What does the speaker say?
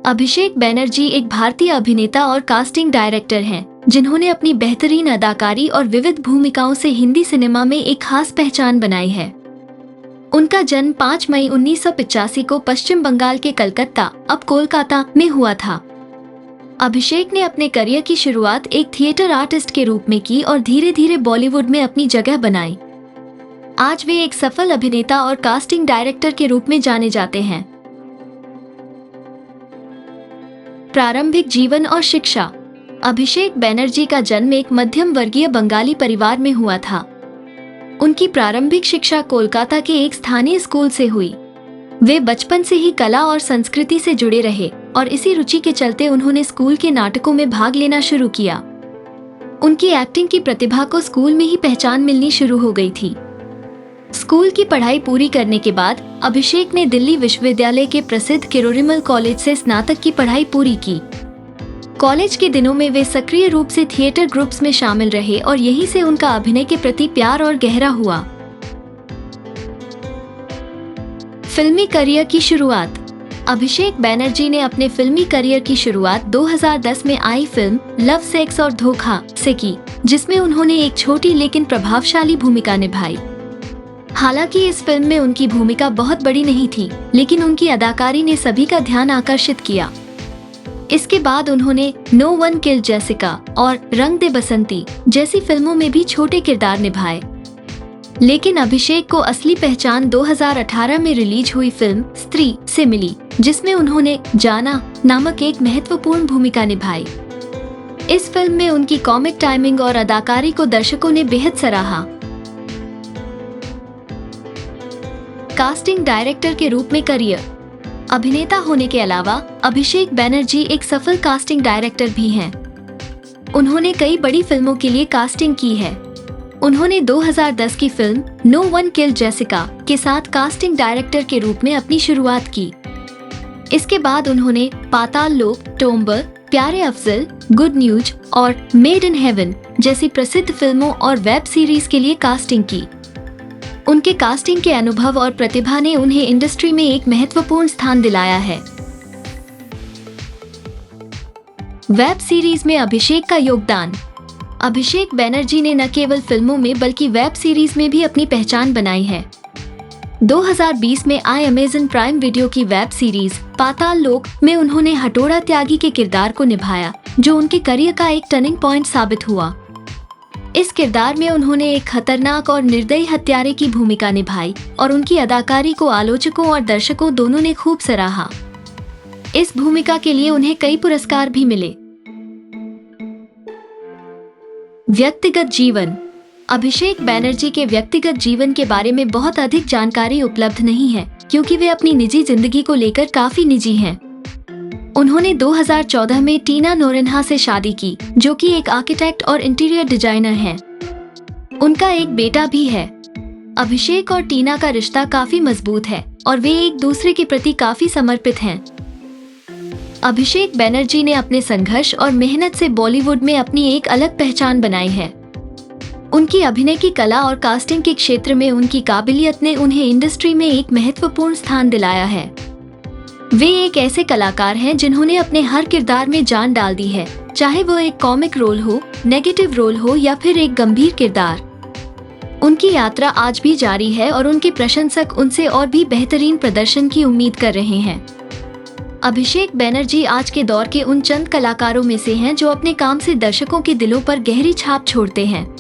अभिषेक बैनर्जी एक भारतीय अभिनेता और कास्टिंग डायरेक्टर हैं, जिन्होंने अपनी बेहतरीन अदाकारी और विविध भूमिकाओं से हिंदी सिनेमा में एक खास पहचान बनाई है। उनका जन्म 5 मई 1985 को पश्चिम बंगाल के कलकत्ता, अब कोलकाता में हुआ था। अभिषेक ने अपने करियर की शुरुआत एक थिएटर आर्टिस्ट के रूप में की और धीरे धीरे बॉलीवुड में अपनी जगह बनाई। आज वे एक सफल अभिनेता और कास्टिंग डायरेक्टर के रूप में जाने जाते हैं। प्रारंभिक जीवन और शिक्षा। अभिषेक बैनर्जी का जन्म एक मध्यम वर्गीय बंगाली परिवार में हुआ था। उनकी प्रारंभिक शिक्षा कोलकाता के एक स्थानीय स्कूल से हुई। वे बचपन से ही कला और संस्कृति से जुड़े रहे और इसी रुचि के चलते उन्होंने स्कूल के नाटकों में भाग लेना शुरू किया। उनकी एक्टिंग की प्रतिभा को स्कूल में ही पहचान मिलनी शुरू हो गई थी। स्कूल की पढ़ाई पूरी करने के बाद अभिषेक ने दिल्ली विश्वविद्यालय के प्रसिद्ध किरोड़ीमल कॉलेज से स्नातक की पढ़ाई पूरी की। कॉलेज के दिनों में वे सक्रिय रूप से थिएटर ग्रुप्स में शामिल रहे और यहीं से उनका अभिनय के प्रति प्यार और गहरा हुआ। फिल्मी करियर की शुरुआत। अभिषेक बैनर्जी ने अपने फिल्मी करियर की शुरुआत 2010 में आई फिल्म लव, सेक्स और धोखा से की, जिसमें उन्होंने एक छोटी लेकिन प्रभावशाली भूमिका निभाई। हालांकि इस फिल्म में उनकी भूमिका बहुत बड़ी नहीं थी, लेकिन उनकी अदाकारी ने सभी का ध्यान आकर्षित किया। इसके बाद उन्होंने नो वन किल्ड जेसिका और रंग दे बसंती जैसी फिल्मों में भी छोटे किरदार निभाए। लेकिन अभिषेक को असली पहचान 2018 में रिलीज हुई फिल्म स्त्री से मिली, जिसमें उन्होंने जाना नामक एक महत्वपूर्ण भूमिका निभाई। इस फिल्म में उनकी कॉमिक टाइमिंग और अदाकारी को दर्शकों ने बेहद सराहा। कास्टिंग डायरेक्टर के रूप में करियर। अभिनेता होने के अलावा अभिषेक बैनर्जी एक सफल कास्टिंग डायरेक्टर भी हैं। उन्होंने कई बड़ी फिल्मों के लिए कास्टिंग की है। उन्होंने 2010 की film no one killed Jessica के साथ कास्टिंग डायरेक्टर के रूप में अपनी शुरुआत की। इसके बाद उन्होंने पाताल लोक, टोम्बर, प्यारे अफजल, गुड न्यूज और मेड इन हेवन जैसी प्रसिद्ध फिल्मों और वेब सीरीज के लिए कास्टिंग की। उनके कास्टिंग के अनुभव और प्रतिभा ने उन्हें इंडस्ट्री में एक महत्वपूर्ण स्थान दिलाया है। वेब सीरीज में अभिषेक का योगदान। अभिषेक बैनर्जी ने न केवल फिल्मों में बल्कि वेब सीरीज में भी अपनी पहचान बनाई है। 2020 में आई अमेज़न प्राइम वीडियो की वेब सीरीज पाताल लोक में उन्होंने हथौड़ा त्यागी के किरदार को निभाया, जो उनके करियर का एक टर्निंग पॉइंट साबित हुआ। इस किरदार में उन्होंने एक खतरनाक और निर्दयी हत्यारे की भूमिका निभाई और उनकी अदाकारी को आलोचकों और दर्शकों दोनों ने खूब सराहा। इस भूमिका के लिए उन्हें कई पुरस्कार भी मिले। व्यक्तिगत जीवन। अभिषेक बैनर्जी के व्यक्तिगत जीवन के बारे में बहुत अधिक जानकारी उपलब्ध नहीं है, क्योंकि वे अपनी निजी जिंदगी को लेकर काफी निजी हैं। उन्होंने 2014 में टीना नोरेन्हा से शादी की, जो कि एक आर्किटेक्ट और इंटीरियर डिजाइनर हैं। उनका एक बेटा भी है। अभिषेक और टीना का रिश्ता काफी मजबूत है और वे एक दूसरे के प्रति काफी समर्पित हैं। अभिषेक बैनर्जी ने अपने संघर्ष और मेहनत से बॉलीवुड में अपनी एक अलग पहचान बनाई है। उनकी अभिनय की कला और कास्टिंग के क्षेत्र में उनकी काबिलियत ने उन्हें इंडस्ट्री में एक महत्वपूर्ण स्थान दिलाया है। वे एक ऐसे कलाकार हैं जिन्होंने अपने हर किरदार में जान डाल दी है, चाहे वो एक कॉमिक रोल हो, नेगेटिव रोल हो या फिर एक गंभीर किरदार। उनकी यात्रा आज भी जारी है और उनके प्रशंसक उनसे और भी बेहतरीन प्रदर्शन की उम्मीद कर रहे हैं। अभिषेक बैनर्जी आज के दौर के उन चंद कलाकारों में से हैं जो अपने काम से दर्शकों के दिलों पर गहरी छाप छोड़ते हैं।